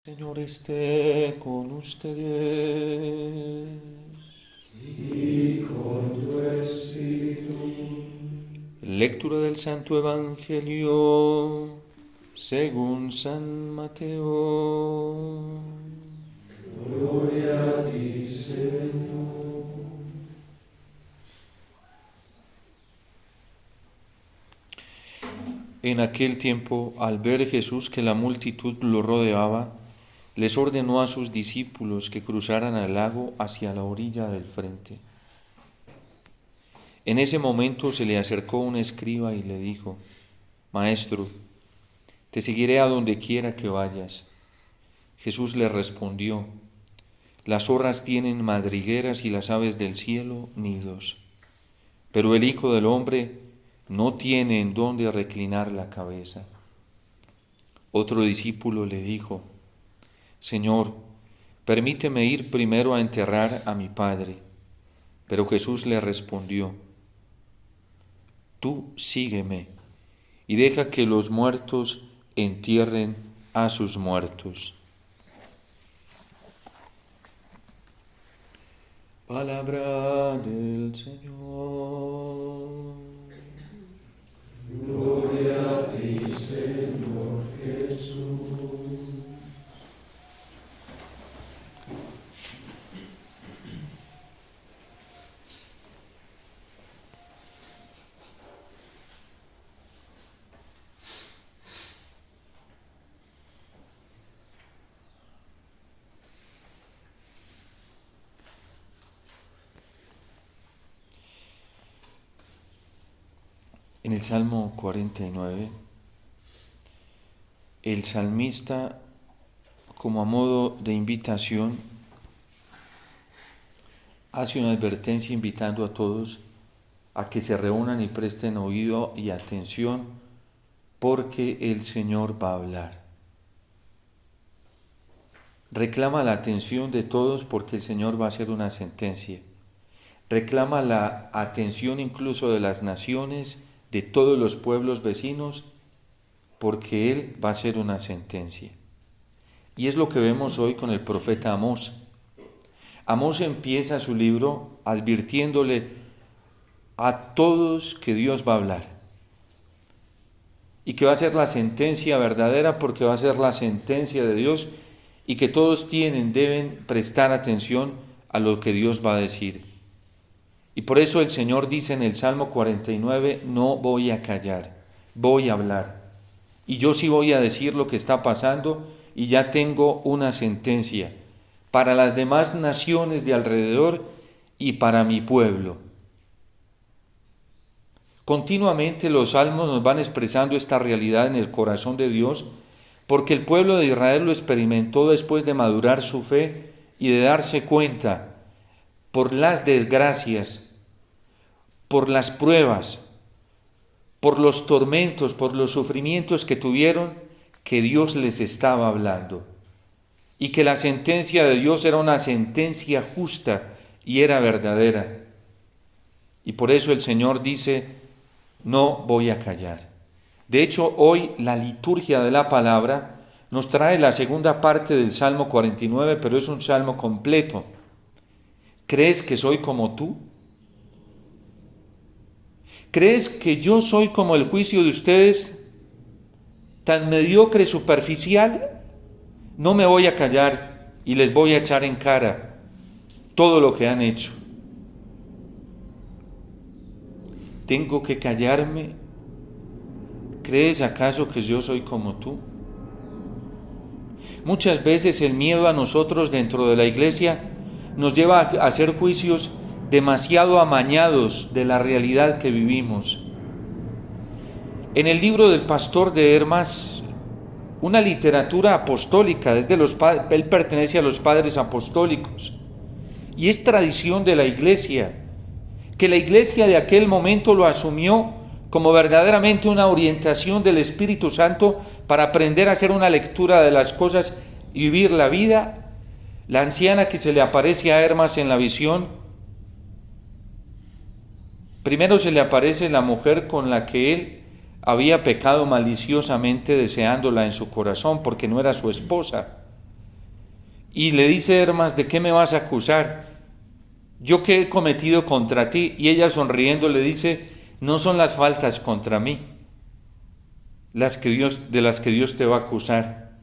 Señor esté con ustedes. Y con tu espíritu. Lectura del Santo Evangelio según San Mateo. Gloria a ti, Señor. En aquel tiempo, al ver Jesús que la multitud lo rodeaba, les ordenó a sus discípulos que cruzaran el lago hacia la orilla del frente. En ese momento se le acercó un escriba y le dijo: Maestro, te seguiré a donde quiera que vayas. Jesús le respondió: Las zorras tienen madrigueras y las aves del cielo nidos, pero el Hijo del Hombre no tiene en dónde reclinar la cabeza. Otro discípulo le dijo: Señor, permíteme ir primero a enterrar a mi Padre. Pero Jesús le respondió: Tú sígueme y deja que los muertos entierren a sus muertos. Palabra del Señor. Gloria a ti, Señor Jesús. En el Salmo 49, el salmista, como a modo de invitación, hace una advertencia invitando a todos a que se reúnan y presten oído y atención, porque el Señor va a hablar. Reclama la atención de todos porque el Señor va a hacer una sentencia. Reclama la atención incluso de las naciones, de todos los pueblos vecinos, porque Él va a hacer una sentencia. Y es lo que vemos hoy con el profeta Amós. Amós empieza su libro advirtiéndole a todos que Dios va a hablar y que va a ser la sentencia verdadera, porque va a ser la sentencia de Dios, y que todos deben prestar atención a lo que Dios va a decir. Y por eso el Señor dice en el Salmo 49, no voy a callar, voy a hablar. Y yo sí voy a decir lo que está pasando, y ya tengo una sentencia para las demás naciones de alrededor y para mi pueblo. Continuamente los salmos nos van expresando esta realidad en el corazón de Dios, porque el pueblo de Israel lo experimentó después de madurar su fe y de darse cuenta por las desgracias, por las pruebas, por los tormentos, por los sufrimientos que tuvieron, que Dios les estaba hablando, y que la sentencia de Dios era una sentencia justa y era verdadera. Y por eso el Señor dice, no voy a callar. De hecho, hoy la liturgia de la palabra nos trae la segunda parte del Salmo 49, pero es un salmo completo. ¿Crees que soy como tú? ¿Crees que yo soy como el juicio de ustedes, tan mediocre, superficial? No me voy a callar y les voy a echar en cara todo lo que han hecho. ¿Tengo que callarme? ¿Crees acaso que yo soy como tú? Muchas veces el miedo a nosotros dentro de la iglesia nos lleva a hacer juicios demasiado amañados de la realidad que vivimos. En el libro del pastor de Hermas, una literatura apostólica, él pertenece a los padres apostólicos, y es tradición de la iglesia, que la iglesia de aquel momento lo asumió como verdaderamente una orientación del Espíritu Santo para aprender a hacer una lectura de las cosas y vivir la vida. La anciana que se le aparece a Hermas en la visión, primero se le aparece la mujer con la que él había pecado maliciosamente deseándola en su corazón porque no era su esposa. y le dice Hermas, ¿de qué me vas a acusar? ¿Yo qué he cometido contra ti? Y ella sonriendo le dice, no son las faltas contra mí de las que Dios te va a acusar.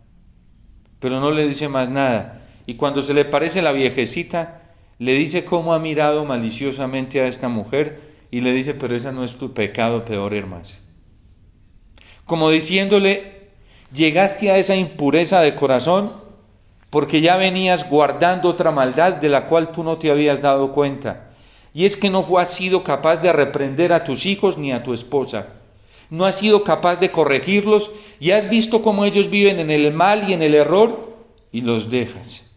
Pero no le dice más nada. Y cuando se le parece la viejecita, le dice cómo ha mirado maliciosamente a esta mujer y le dice, pero esa no es tu pecado peor, Hermas. Como diciéndole, llegaste a esa impureza de corazón porque ya venías guardando otra maldad de la cual tú no te habías dado cuenta. Y es que no has sido capaz de reprender a tus hijos ni a tu esposa. No has sido capaz de corregirlos y has visto cómo ellos viven en el mal y en el error y los dejas.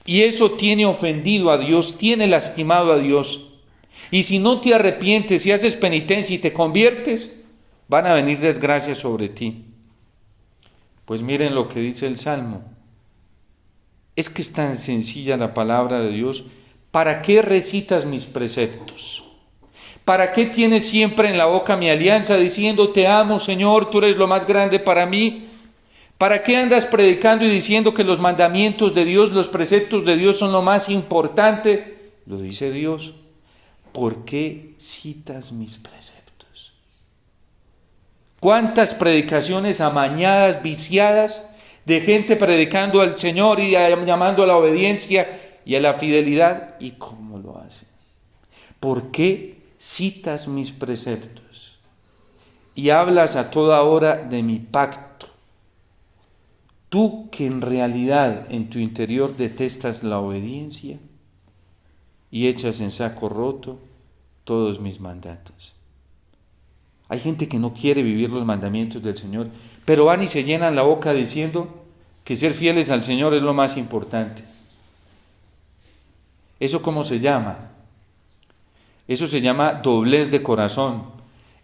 Y eso tiene ofendido a Dios, tiene lastimado a Dios. Y si no te arrepientes y haces penitencia y te conviertes, van a venir desgracias sobre ti. Pues miren lo que dice el Salmo. Es que es tan sencilla la palabra de Dios. ¿Para qué recitas mis preceptos? ¿Para qué tienes siempre en la boca mi alianza diciendo te amo, Señor, tú eres lo más grande para mí? ¿Para qué andas predicando y diciendo que los mandamientos de Dios, los preceptos de Dios son lo más importante? Lo dice Dios. ¿Por qué citas mis preceptos? ¿Cuántas predicaciones amañadas, viciadas, de gente predicando al Señor y llamando a la obediencia y a la fidelidad? ¿Y cómo lo hacen? ¿Por qué citas mis preceptos y hablas a toda hora de mi pacto? Tú que en realidad en tu interior detestas la obediencia y echas en saco roto todos mis mandatos. Hay gente que no quiere vivir los mandamientos del Señor, pero van y se llenan la boca diciendo que ser fieles al Señor es lo más importante. ¿Eso cómo se llama? Eso se llama doblez de corazón.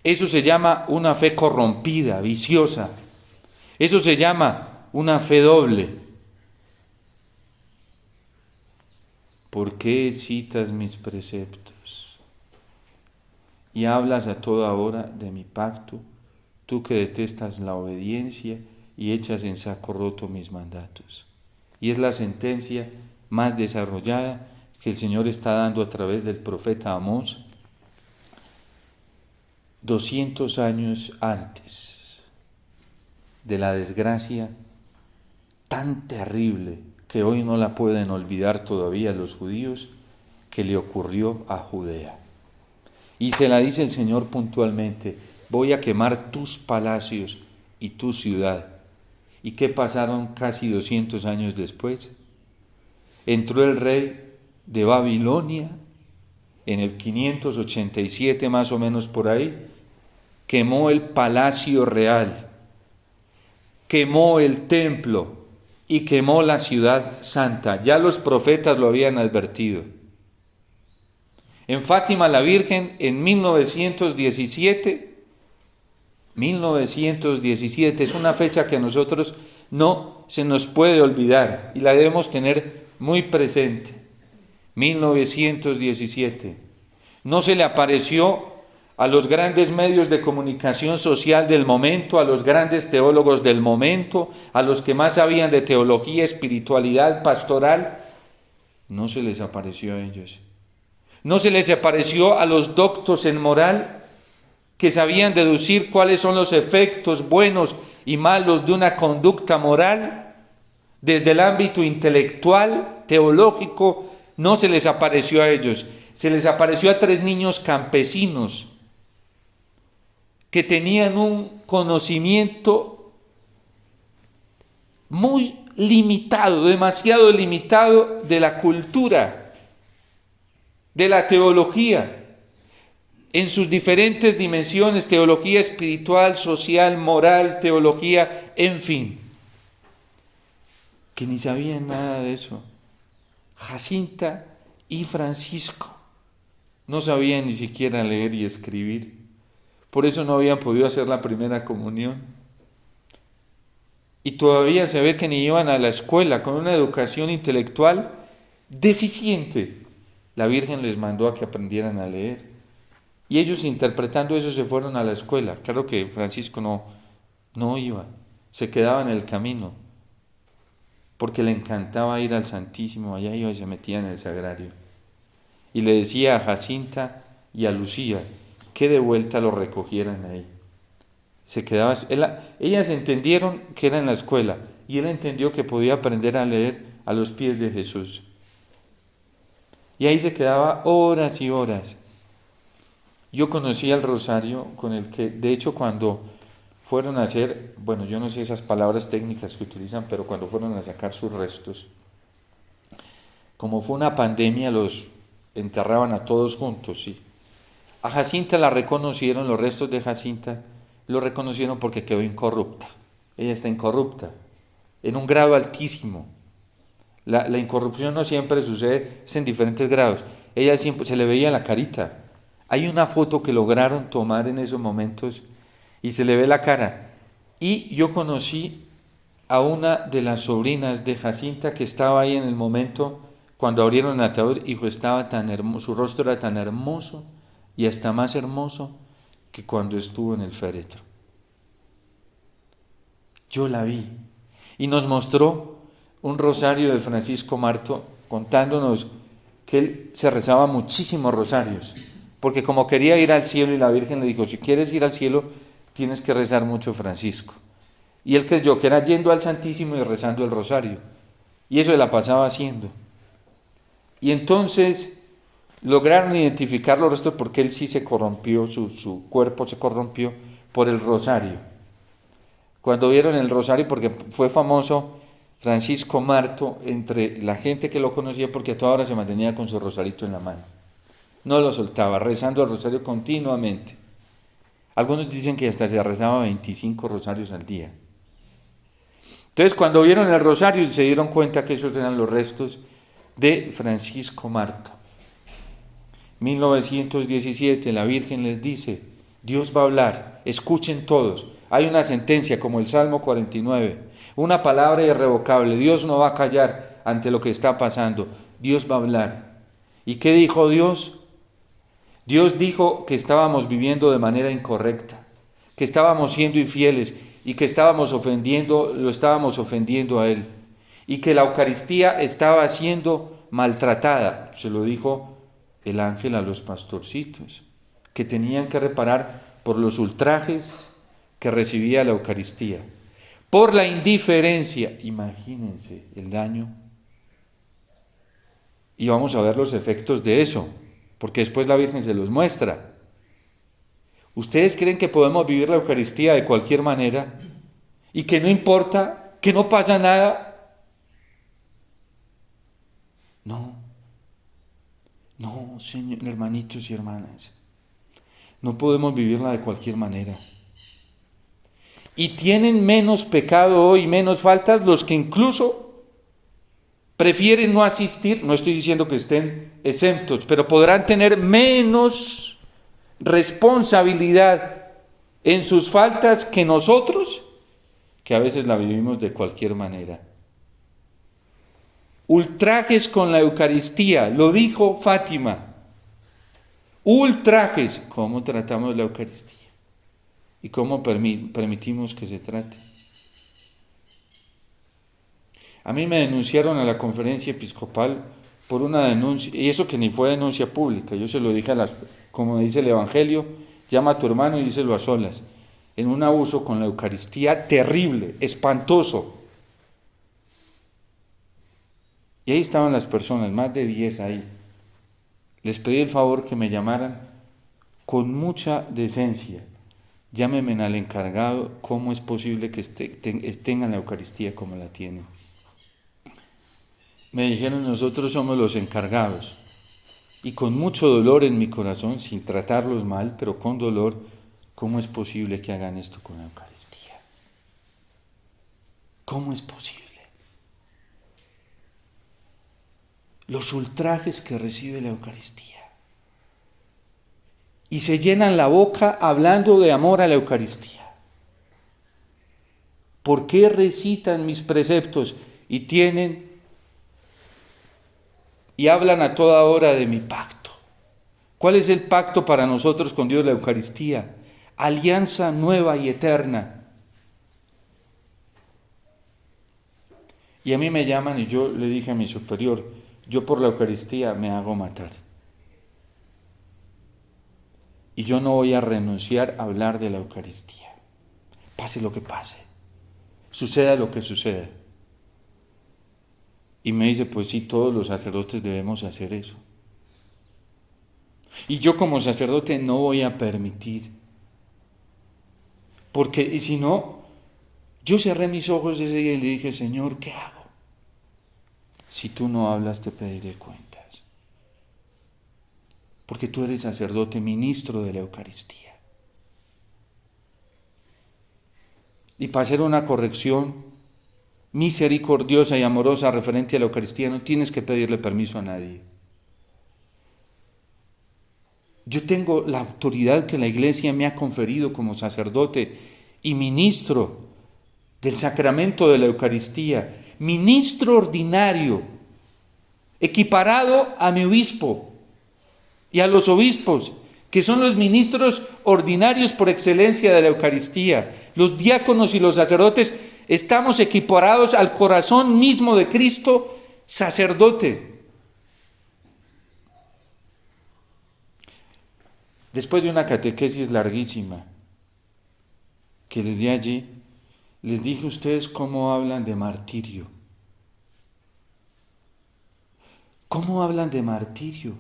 Eso se llama una fe corrompida, viciosa. Eso se llama una fe doble. ¿Por qué citas mis preceptos y hablas a toda hora de mi pacto, tú que detestas la obediencia y echas en saco roto mis mandatos? Y es la sentencia más desarrollada que el Señor está dando a través del profeta Amós 200 años antes de la desgracia tan terrible que hoy no la pueden olvidar todavía los judíos, que le ocurrió a Judea. Y se la dice el Señor puntualmente, voy a quemar tus palacios y tu ciudad. ¿Y qué pasaron casi 200 años después? Entró el rey de Babilonia en el 587 más o menos por ahí, quemó el palacio real, quemó el templo y quemó la ciudad santa. Ya los profetas lo habían advertido. En Fátima la Virgen en 1917 es una fecha que a nosotros no se nos puede olvidar y la debemos tener muy presente. 1917. No se le apareció a los grandes medios de comunicación social del momento, a los grandes teólogos del momento, a los que más sabían de teología, espiritualidad, pastoral. No se les apareció a ellos. No se les apareció a los doctos en moral que sabían deducir cuáles son los efectos buenos y malos de una conducta moral desde el ámbito intelectual, teológico. No se les apareció a ellos. Se les apareció a 3 niños campesinos que tenían un conocimiento muy limitado, demasiado limitado de la cultura, de la teología, en sus diferentes dimensiones, teología espiritual, social, moral, teología, en fin, que ni sabían nada de eso. Jacinta y Francisco no sabían ni siquiera leer y escribir. Por eso no habían podido hacer la primera comunión. Y todavía se ve que ni iban a la escuela, con una educación intelectual deficiente. La Virgen les mandó a que aprendieran a leer. Y ellos, interpretando eso, se fueron a la escuela. Claro que Francisco no iba, se quedaba en el camino. porque le encantaba ir al Santísimo, allá iba y se metía en el sagrario. Y le decía a Jacinta y a Lucía que de vuelta lo recogieran ahí. Se quedaba, ellas entendieron que era en la escuela y él entendió que podía aprender a leer a los pies de Jesús. Y ahí se quedaba horas y horas. Yo conocí al rosario con el que, de hecho, cuando fueron a hacer, bueno, yo no sé esas palabras técnicas que utilizan, pero cuando fueron a sacar sus restos, como fue una pandemia, los enterraban a todos juntos, ¿sí? A Jacinta la reconocieron, los restos de Jacinta lo reconocieron porque quedó incorrupta. Ella está incorrupta, en un grado altísimo. La incorrupción no siempre sucede, es en diferentes grados. Ella siempre se le veía la carita. Hay una foto que lograron tomar en esos momentos y se le ve la cara. Y yo conocí a una de las sobrinas de Jacinta que estaba ahí en el momento cuando abrieron el ataúd y estaba tan hermoso, su rostro era tan hermoso y hasta más hermoso que cuando estuvo en el féretro. Yo la vi y nos mostró un rosario de Francisco Marto contándonos que él se rezaba muchísimos rosarios, porque como quería ir al cielo y la Virgen le dijo, si quieres ir al cielo tienes que rezar mucho, Francisco. Y él creyó que era yendo al Santísimo y rezando el rosario, y eso la pasaba haciendo. Y entonces lograron identificar los restos porque él sí se corrompió, su cuerpo se corrompió por el rosario. Cuando vieron el rosario, porque fue famoso Francisco Marto entre la gente que lo conocía, porque a toda hora se mantenía con su rosarito en la mano. No lo soltaba, rezando el rosario continuamente. Algunos dicen que hasta se rezaba 25 rosarios al día. Entonces, cuando vieron el rosario, se dieron cuenta que esos eran los restos de Francisco Marto. 1917, la Virgen les dice, Dios va a hablar, escuchen todos. Hay una sentencia como el Salmo 49, una palabra irrevocable. Dios no va a callar ante lo que está pasando. Dios va a hablar. ¿Y qué dijo Dios? Dios dijo que estábamos viviendo de manera incorrecta, que estábamos siendo infieles y que lo estábamos ofendiendo a Él. Y que la Eucaristía estaba siendo maltratada. Se lo dijo el ángel a los pastorcitos, que tenían que reparar por los ultrajes que recibía la Eucaristía, por la indiferencia. Imagínense el daño. Y vamos a ver los efectos de eso, porque después la Virgen se los muestra. ¿Ustedes creen que podemos vivir la Eucaristía de cualquier manera y que no importa, que no pasa nada? No, Señor, hermanitos y hermanas, no podemos vivirla de cualquier manera. Y tienen menos pecado hoy, menos faltas, los que incluso prefieren no asistir. No estoy diciendo que estén exentos, pero podrán tener menos responsabilidad en sus faltas que nosotros, que a veces la vivimos de cualquier manera. Ultrajes con la Eucaristía, lo dijo Fátima. Ultrajes, ¿cómo tratamos la Eucaristía? ¿Y cómo permitimos que se trate? A mí me denunciaron a la conferencia episcopal por una denuncia, y eso que ni fue denuncia pública, yo se lo dije como dice el Evangelio, llama a tu hermano y díselo a solas, en un abuso con la Eucaristía terrible, espantoso. Y ahí estaban las personas, más de 10 ahí. Les pedí el favor que me llamaran con mucha decencia. Llámenme al encargado, ¿cómo es posible que tengan la Eucaristía como la tienen? Me dijeron, nosotros somos los encargados. Y con mucho dolor en mi corazón, sin tratarlos mal, pero con dolor, ¿cómo es posible que hagan esto con la Eucaristía? ¿Cómo es posible? Los ultrajes que recibe la Eucaristía. Y se llenan la boca hablando de amor a la Eucaristía. ¿Por qué recitan mis preceptos y hablan a toda hora de mi pacto? ¿Cuál es el pacto para nosotros con Dios? La Eucaristía. Alianza nueva y eterna. Y a mí me llaman y yo le dije a mi superior, yo por la Eucaristía me hago matar. Y yo no voy a renunciar a hablar de la Eucaristía. Pase lo que pase. Suceda lo que suceda. Y me dice, pues sí, todos los sacerdotes debemos hacer eso. Y yo como sacerdote no voy a permitir. Porque, y si no, yo cerré mis ojos ese día y le dije, Señor, ¿qué hago? Si tú no hablas, te pediré cuentas. Porque tú eres sacerdote, ministro de la Eucaristía. Y para hacer una corrección misericordiosa y amorosa referente a la Eucaristía, no tienes que pedirle permiso a nadie. Yo tengo la autoridad que la Iglesia me ha conferido como sacerdote y ministro del sacramento de la Eucaristía, ministro ordinario, equiparado a mi obispo y a los obispos, que son los ministros ordinarios por excelencia de la Eucaristía. Los diáconos y los sacerdotes estamos equiparados al corazón mismo de Cristo, sacerdote. Después de una catequesis larguísima que les di allí, les dije, ustedes cómo hablan de martirio. ¿Cómo hablan de martirio?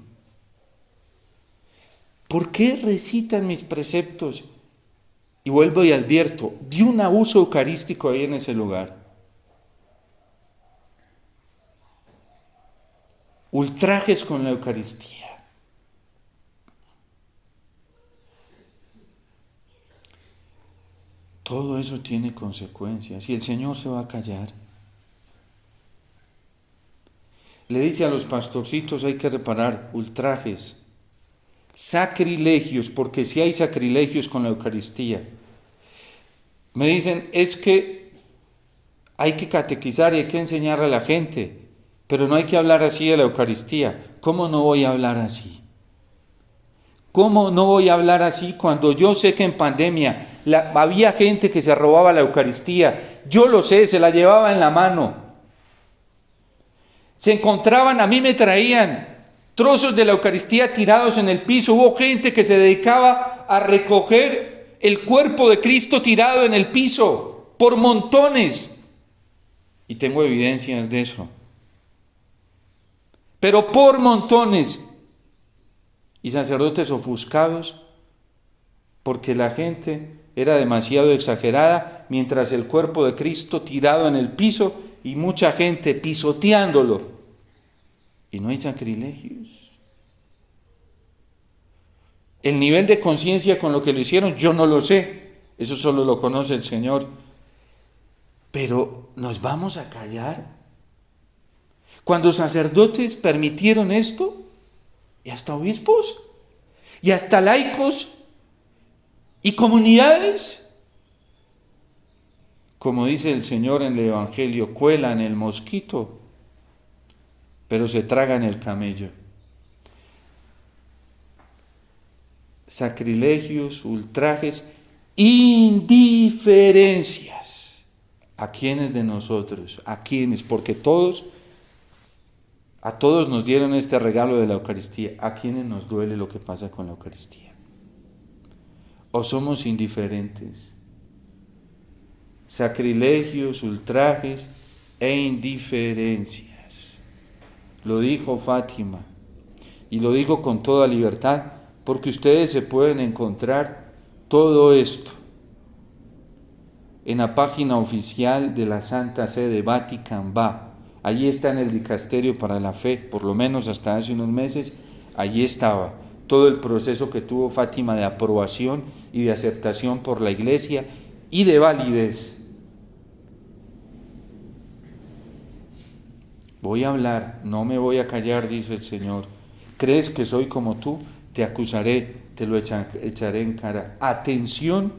¿Por qué recitan mis preceptos? Y vuelvo y advierto, di un abuso eucarístico ahí en ese lugar. Ultrajes con la Eucaristía. Todo eso tiene consecuencias y el Señor se va a callar. Le dice a los pastorcitos, hay que reparar ultrajes, sacrilegios, porque si hay sacrilegios con la Eucaristía. Me dicen, es que hay que catequizar y hay que enseñarle a la gente, pero no hay que hablar así de la Eucaristía. ¿Cómo no voy a hablar así? ¿Cómo no voy a hablar así cuando yo sé que en pandemia había gente que se robaba la Eucaristía? Yo lo sé, se la llevaba en la mano. Se encontraban, a mí me traían trozos de la Eucaristía tirados en el piso. Hubo gente que se dedicaba a recoger el cuerpo de Cristo tirado en el piso, por montones. Y tengo evidencias de eso. Pero por montones. Y sacerdotes ofuscados porque la gente era demasiado exagerada, mientras el cuerpo de Cristo tirado en el piso y mucha gente pisoteándolo. Y no hay sacrilegios. El nivel de conciencia con lo que lo hicieron, yo no lo sé. Eso solo lo conoce el Señor. Pero ¿nos vamos a callar? Cuando sacerdotes permitieron esto, y hasta obispos, y hasta laicos, y comunidades, como dice el Señor en el Evangelio, cuelan el mosquito, pero se tragan el camello. Sacrilegios, ultrajes, indiferencias. ¿A quiénes de nosotros? ¿A quiénes? Porque a todos nos dieron este regalo de la Eucaristía. ¿A quiénes nos duele lo que pasa con la Eucaristía? ¿O somos indiferentes? Sacrilegios, ultrajes e indiferencias. Lo dijo Fátima y lo digo con toda libertad porque ustedes se pueden encontrar todo esto en la página oficial de la Santa Sede, Vatican Va. Allí está en el Dicasterio para la Fe, por lo menos hasta hace unos meses, allí estaba todo el proceso que tuvo Fátima de aprobación y de aceptación por la Iglesia y de validez. Voy a hablar, no me voy a callar, dice el Señor. ¿Crees que soy como tú? Te acusaré, te lo echaré en cara. Atención,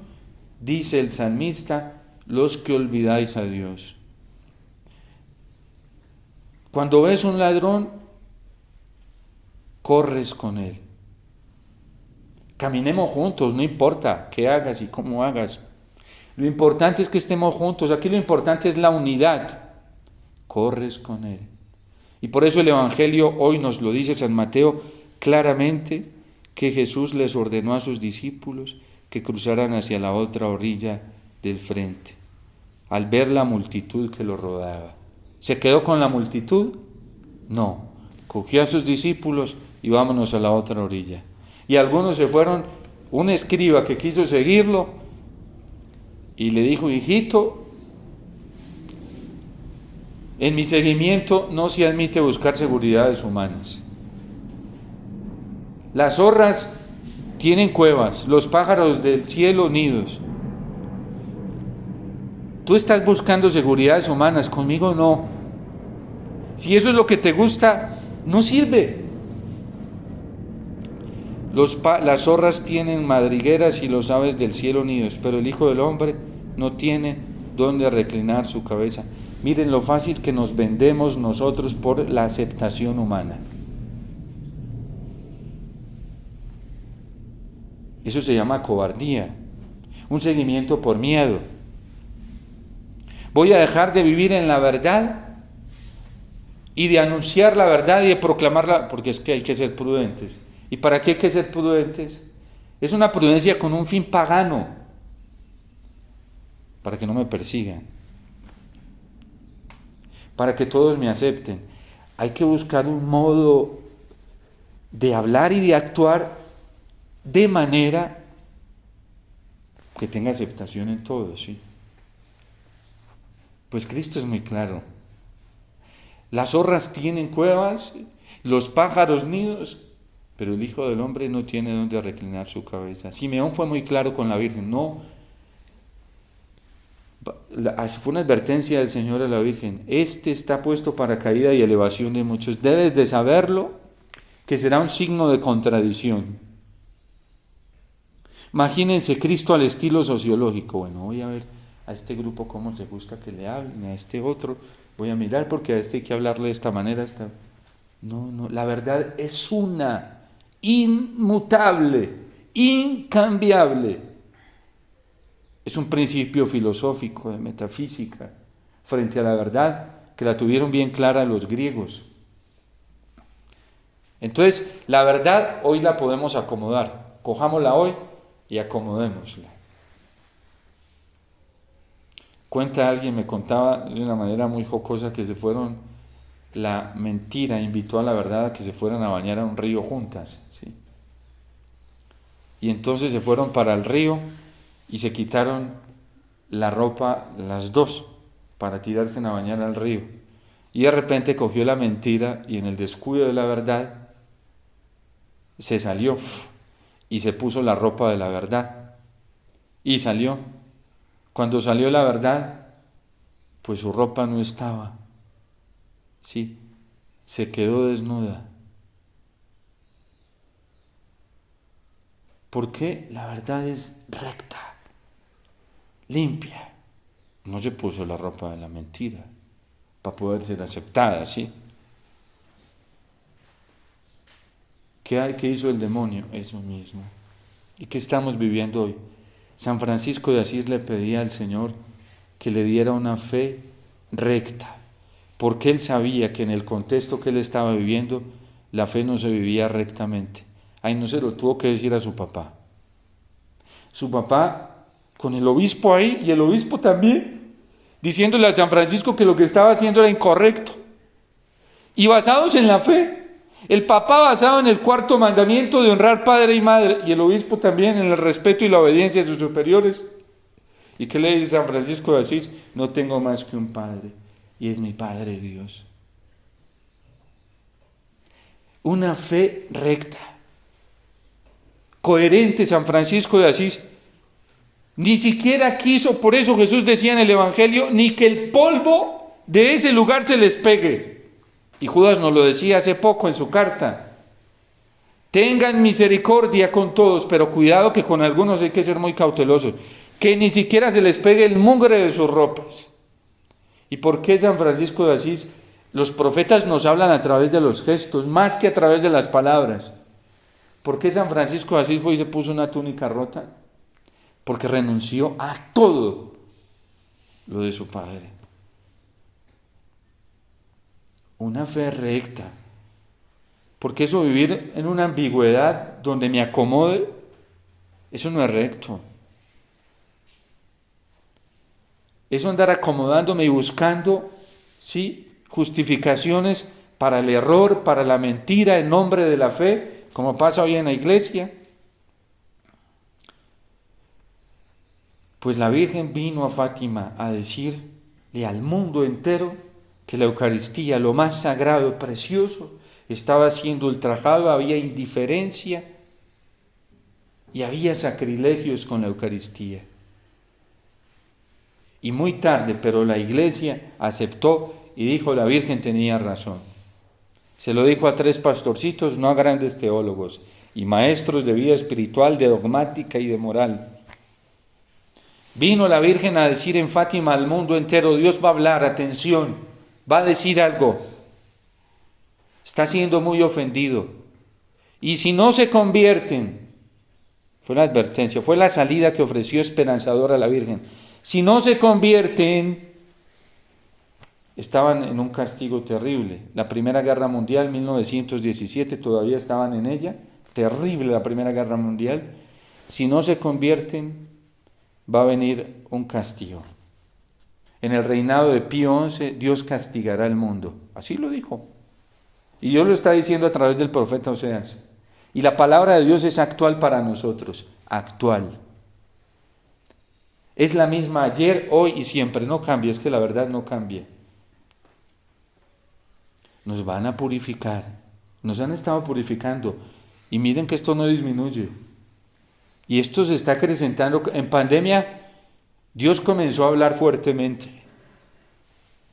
dice el salmista, los que olvidáis a Dios. Cuando ves un ladrón, corres con él. Caminemos juntos, no importa qué hagas y cómo hagas. Lo importante es que estemos juntos. Aquí lo importante es la unidad. corres con Él. Y por eso el Evangelio hoy nos lo dice San Mateo claramente, que Jesús les ordenó a sus discípulos que cruzaran hacia la otra orilla del frente, al ver la multitud que lo rodeaba. ¿Se quedó con la multitud? No, cogió a sus discípulos y vámonos a la otra orilla. Y algunos se fueron, un escriba que quiso seguirlo y le dijo: hijito, en mi seguimiento no se admite buscar seguridades humanas. Las zorras tienen cuevas, los pájaros del cielo nidos. Tú estás buscando seguridades humanas, conmigo no. Si eso es lo que te gusta, no sirve. Las zorras tienen madrigueras y los aves del cielo nidos, pero el Hijo del Hombre no tiene dónde reclinar su cabeza. Miren lo fácil que nos vendemos nosotros por la aceptación humana. Eso se llama cobardía, un seguimiento por miedo. Voy a dejar de vivir en la verdad y de anunciar la verdad y de proclamarla, porque es que hay que ser prudentes. ¿Y para qué hay que ser prudentes? Es una prudencia con un fin pagano, para que no me persigan, para que todos me acepten. Hay que buscar un modo de hablar y de actuar de manera que tenga aceptación en todos, ¿sí? Pues Cristo es muy claro. Las zorras tienen cuevas, los pájaros nidos, pero el Hijo del Hombre no tiene dónde reclinar su cabeza. Simeón fue muy claro con la Virgen. No, fue una advertencia del Señor a la Virgen: este está puesto para caída y elevación de muchos. Debes de saberlo, que será un signo de contradicción. Imagínense Cristo al estilo sociológico. Bueno, voy a ver a este grupo cómo les gusta que le hablen, a este otro voy a mirar porque a este hay que hablarle de esta manera. No, la verdad es una, inmutable, incambiable. Es un principio filosófico de metafísica frente a la verdad que la tuvieron bien clara los griegos. Entonces, la verdad hoy la podemos acomodar. Cojámosla hoy y acomodémosla. Cuenta alguien, me contaba de una manera muy jocosa que la mentira invitó a la verdad a que se fueran a bañar a un río juntas, ¿sí? Y entonces se fueron para el río y se quitaron la ropa las dos para tirarse a bañar al río. Y de repente cogió la mentira y en el descuido de la verdad se salió y se puso la ropa de la verdad y salió. Cuando salió la verdad, pues su ropa no estaba, sí, se quedó desnuda. ¿Por qué? La verdad es recta, limpia. No se puso la ropa de la mentira para poder ser aceptada, ¿sí? ¿Qué hizo el demonio? Eso mismo. ¿Y qué estamos viviendo hoy? San Francisco de Asís le pedía al Señor que le diera una fe recta, porque él sabía que en el contexto que él estaba viviendo, la fe no se vivía rectamente. Ahí no se lo tuvo que decir a su papá. Su papá, con el obispo ahí, y el obispo también, diciéndole a San Francisco que lo que estaba haciendo era incorrecto. Y basados en la fe. El papá basado en el cuarto mandamiento de honrar padre y madre, y el obispo también en el respeto y la obediencia de sus superiores. ¿Y qué le dice San Francisco de Asís? No tengo más que un padre, y es mi Padre Dios. Una fe recta, coherente. San Francisco de Asís ni siquiera quiso, por eso Jesús decía en el Evangelio, ni que el polvo de ese lugar se les pegue. Y Judas nos lo decía hace poco en su carta: tengan misericordia con todos, pero cuidado que con algunos hay que ser muy cautelosos, que ni siquiera se les pegue el mugre de sus ropas. ¿Y por qué San Francisco de Asís? Los profetas nos hablan a través de los gestos, más que a través de las palabras. ¿Por qué San Francisco de Asís fue y se puso una túnica rota? Porque renunció a todo lo de su padre. una fe recta. Porque eso vivir en una ambigüedad donde me acomode, eso no es recto. Eso andar acomodándome y buscando, ¿sí?, justificaciones para el error, para la mentira en nombre de la fe, como pasa hoy en la iglesia. Pues la Virgen vino a Fátima a decirle al mundo entero que la Eucaristía, lo más sagrado, precioso, estaba siendo ultrajado, había indiferencia y había sacrilegios con la Eucaristía. Y muy tarde, pero la Iglesia aceptó y dijo, la Virgen tenía razón. Se lo dijo a 3 pastorcitos, no a grandes teólogos, y maestros de vida espiritual, de dogmática y de moral. Vino la Virgen a decir en Fátima al mundo entero, Dios va a hablar, atención, va a decir algo. Está siendo muy ofendido. Y si no se convierten, fue la advertencia, fue la salida que ofreció esperanzadora a la Virgen. Si no se convierten, estaban en un castigo terrible. La Primera Guerra Mundial, 1917, todavía estaban en ella. Terrible la Primera Guerra Mundial. Si no se convierten, va a venir un castigo. En el reinado de Pío XI, Dios castigará al mundo. Así lo dijo. Y Dios lo está diciendo a través del profeta Oseas. Y la palabra de Dios es actual para nosotros. Actual. Es la misma ayer, hoy y siempre. No cambia, es que la verdad no cambia. Nos van a purificar. Nos han estado purificando. Y miren que esto no disminuye. Y esto se está acrecentando. En pandemia, Dios comenzó a hablar fuertemente.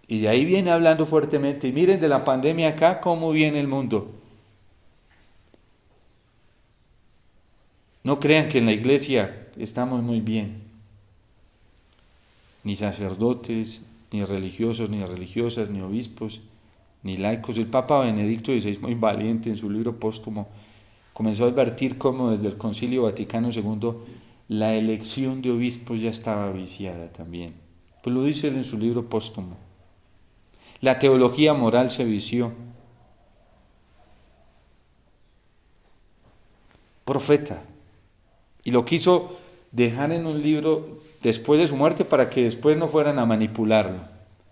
Y de ahí viene hablando fuertemente. Y miren de la pandemia acá cómo viene el mundo. No crean que en la iglesia estamos muy bien. Ni sacerdotes, ni religiosos, ni religiosas, ni obispos, ni laicos. El Papa Benedicto XVI, muy valiente en su libro póstumo, comenzó a advertir cómo desde el Concilio Vaticano II la elección de obispos ya estaba viciada también. Pues lo dice él en su libro póstumo. La teología moral se vició. Profeta. Y lo quiso dejar en un libro después de su muerte para que después no fueran a manipularlo,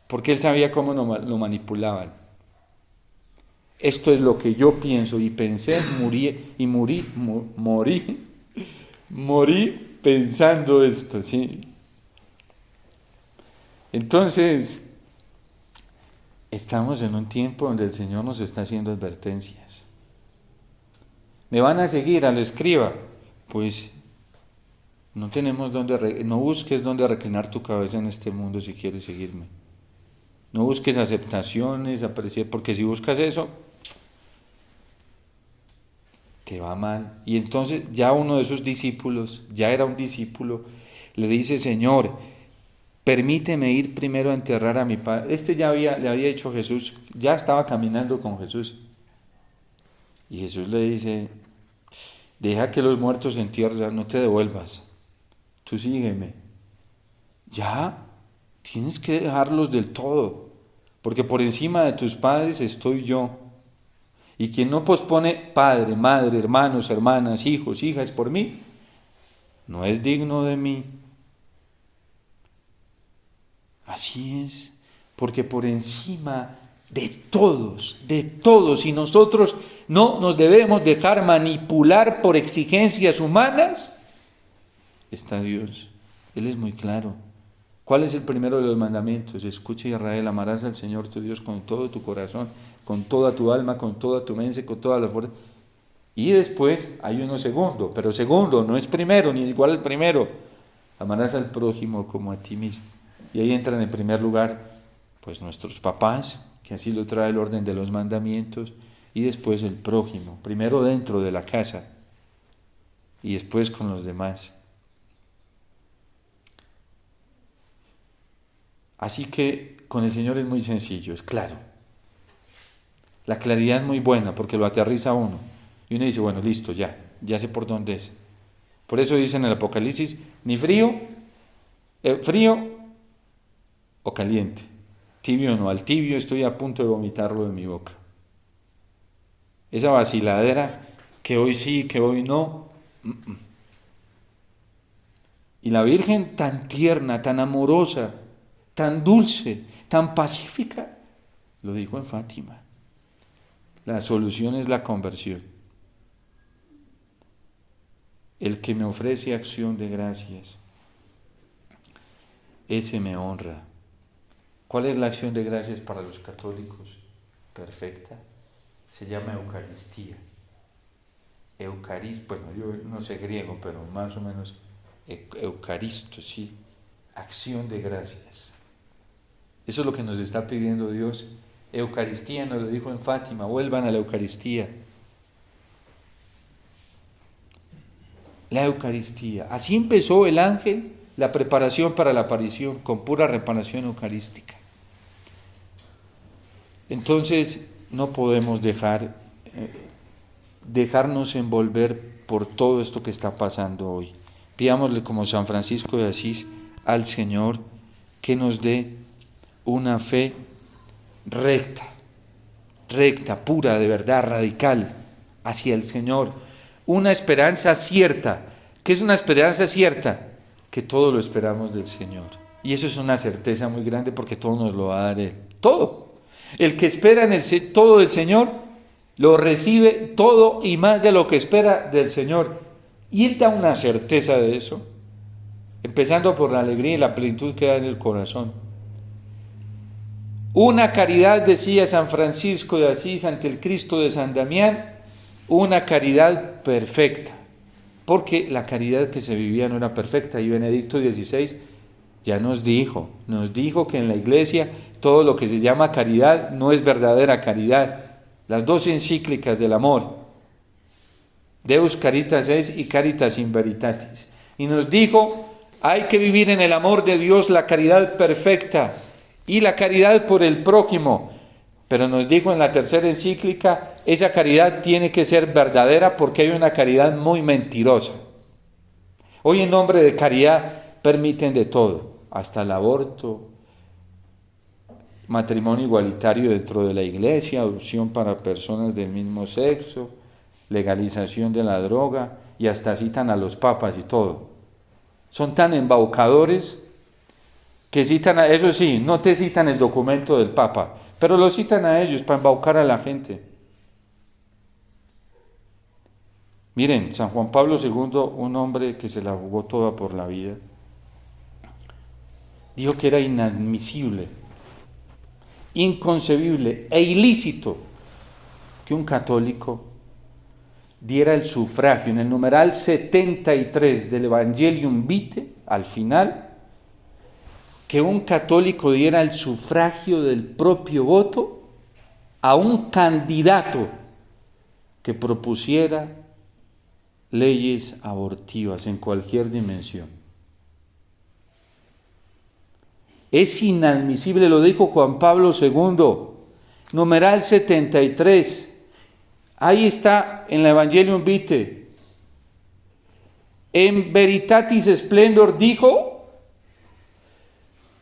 porque él sabía cómo lo manipulaban. Esto es lo que yo pienso y pensé, morí pensando esto, ¿sí? Entonces, estamos en un tiempo donde el Señor nos está haciendo advertencias. ¿Me van a seguir al escriba? Pues no tenemos no busques dónde reclinar tu cabeza en este mundo si quieres seguirme. No busques aceptaciones, apreciar, porque si buscas eso, te va mal. Y entonces ya uno de sus discípulos, ya era un discípulo, le dice, Señor, permíteme ir primero a enterrar a mi padre. Le había dicho a Jesús, ya estaba caminando con Jesús. Y Jesús le dice, deja que los muertos se entierren, no te devuelvas. Tú sígueme. Ya, tienes que dejarlos del todo, porque por encima de tus padres estoy yo. Y quien no pospone padre, madre, hermanos, hermanas, hijos, hijas por mí, no es digno de mí. Así es, porque por encima de todos, y nosotros no nos debemos dejar manipular por exigencias humanas, está Dios. Él es muy claro. ¿Cuál es el primero de los mandamientos? Escucha, Israel, amarás al Señor tu Dios con todo tu corazón, con toda tu alma, con toda tu mente, con toda la fuerza. Y después hay uno segundo, pero segundo, no es primero, ni igual al primero. Amarás al prójimo como a ti mismo. Y ahí entran en primer lugar, pues nuestros papás, que así lo trae el orden de los mandamientos, y después el prójimo, primero dentro de la casa, y después con los demás. Así que con el Señor es muy sencillo, es claro. La claridad es muy buena porque lo aterriza a uno. Y uno dice, bueno, listo, ya sé por dónde es. Por eso dice en el Apocalipsis, ni frío o caliente. Tibio no, al tibio estoy a punto de vomitarlo de mi boca. Esa vaciladera, que hoy sí, que hoy no. Y la Virgen tan tierna, tan amorosa, tan dulce, tan pacífica, lo dijo en Fátima. La solución es la conversión. El que me ofrece acción de gracias, ese me honra. ¿Cuál es la acción de gracias para los católicos? Perfecta. Se llama Eucaristía. Bueno, yo no sé griego, pero más o menos Eucaristo, sí. Acción de gracias. Eso es lo que nos está pidiendo Dios. Eucaristía, nos lo dijo en Fátima, vuelvan a la Eucaristía. La Eucaristía. Así empezó el ángel la preparación para la aparición, con pura reparación eucarística. Entonces, no podemos dejarnos envolver por todo esto que está pasando hoy. Pidámosle como San Francisco de Asís al Señor que nos dé una fe recta, pura, de verdad, radical, hacia el Señor. Una esperanza cierta. ¿Qué es una esperanza cierta? Que todo lo esperamos del Señor. Y eso es una certeza muy grande porque todo nos lo va a dar Él. Todo. El que espera en todo del Señor, lo recibe todo y más de lo que espera del Señor. Y Él da una certeza de eso. Empezando por la alegría y la plenitud que da en el corazón. Una caridad, decía San Francisco de Asís ante el Cristo de San Damián, una caridad perfecta, porque la caridad que se vivía no era perfecta, y Benedicto XVI ya nos dijo que en la Iglesia todo lo que se llama caridad no es verdadera caridad. Las dos encíclicas del amor, Deus Caritas es y Caritas in Veritatis, y nos dijo, hay que vivir en el amor de Dios la caridad perfecta y la caridad por el prójimo. Pero nos dijo en la tercera encíclica, esa caridad tiene que ser verdadera porque hay una caridad muy mentirosa. Hoy en nombre de caridad permiten de todo, hasta el aborto, matrimonio igualitario dentro de la Iglesia, adopción para personas del mismo sexo, legalización de la droga, y hasta citan a los papas y todo. Son tan embaucadores que citan a, eso sí, no te citan el documento del Papa, pero lo citan a ellos para embaucar a la gente. Miren, San Juan Pablo II, un hombre que se la jugó toda por la vida, dijo que era inadmisible, inconcebible e ilícito que un católico diera el sufragio en el numeral 73 del Evangelium Vitae, al final, que un católico diera el sufragio del propio voto a un candidato que propusiera leyes abortivas en cualquier dimensión. Es inadmisible, lo dijo Juan Pablo II, numeral 73. Ahí está en la Evangelium Vitae. En Veritatis Splendor dijo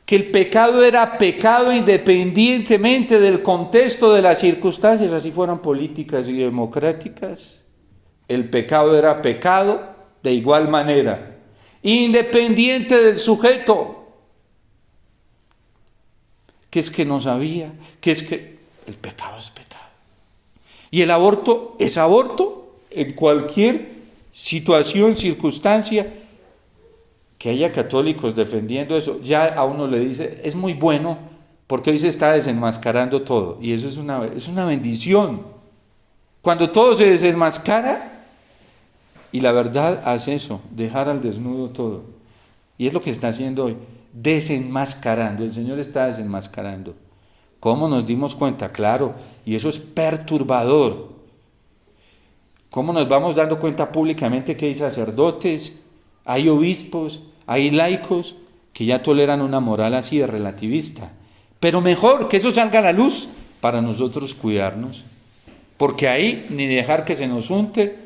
que el pecado era pecado independientemente del contexto de las circunstancias, así fueran políticas y democráticas. El pecado era pecado de igual manera, independiente del sujeto, que es que no sabía, que es que el pecado es pecado. Y el aborto es aborto en cualquier situación, circunstancia. Que haya católicos defendiendo eso, ya a uno le dice, es muy bueno, porque hoy se está desenmascarando todo, y eso es una bendición. Cuando todo se desenmascara, y la verdad hace eso, dejar al desnudo todo. Y es lo que está haciendo hoy, desenmascarando, el Señor está desenmascarando. ¿Cómo nos dimos cuenta? Claro, y eso es perturbador. ¿Cómo nos vamos dando cuenta públicamente que hay sacerdotes, hay obispos, hay laicos que ya toleran una moral así de relativista? Pero mejor que eso salga a la luz para nosotros cuidarnos, porque ahí ni dejar que se nos unte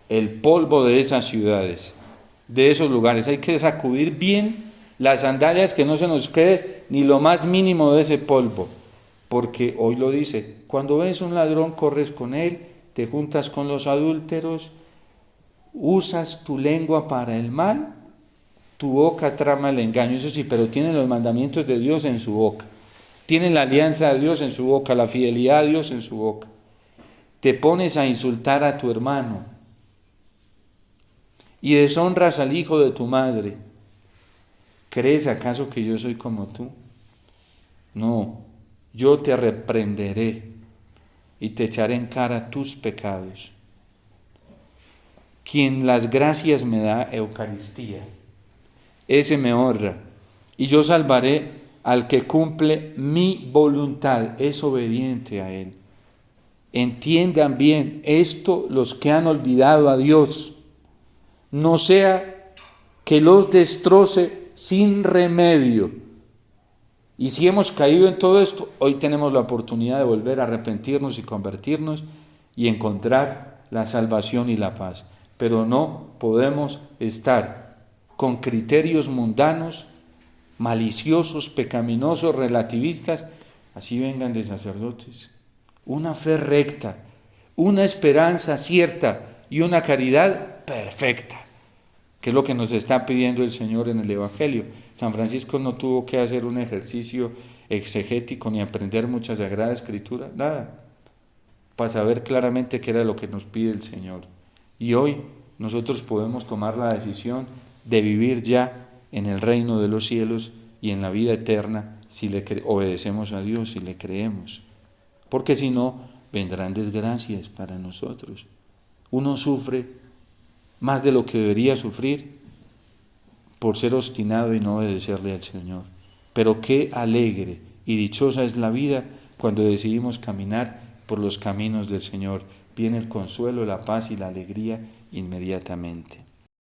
el polvo de esas ciudades, de esos lugares. Hay que sacudir bien las sandalias, que no se nos quede ni lo más mínimo de ese polvo, porque hoy lo dice, cuando ves un ladrón corres con él, te juntas con los adúlteros, usas tu lengua para el mal, tu boca trama el engaño, eso sí, pero tienen los mandamientos de Dios en su boca, tienen la alianza de Dios en su boca, la fidelidad a Dios en su boca. Te pones a insultar a tu hermano y deshonras al hijo de tu madre. ¿Crees acaso que yo soy como tú? No, yo te reprenderé y te echaré en cara tus pecados. Quien las gracias me da, Eucaristía, ese me honra, y yo salvaré al que cumple mi voluntad, es obediente a él. Entiendan bien esto los que han olvidado a Dios, no sea que los destroce sin remedio. Y si hemos caído en todo esto, hoy tenemos la oportunidad de volver a arrepentirnos y convertirnos y encontrar la salvación y la paz. Pero no podemos estar con criterios mundanos, maliciosos, pecaminosos, relativistas, así vengan de sacerdotes. Una fe recta, una esperanza cierta y una caridad perfecta, que es lo que nos está pidiendo el Señor en el Evangelio. San Francisco no tuvo que hacer un ejercicio exegético ni aprender mucha Sagrada Escritura, nada, para saber claramente qué era lo que nos pide el Señor. Y hoy nosotros podemos tomar la decisión de vivir ya en el reino de los cielos y en la vida eterna si le obedecemos a Dios, si le creemos. Porque si no, vendrán desgracias para nosotros. Uno sufre más de lo que debería sufrir por ser obstinado y no obedecerle al Señor. Pero qué alegre y dichosa es la vida cuando decidimos caminar por los caminos del Señor. Viene el consuelo, la paz y la alegría inmediatamente.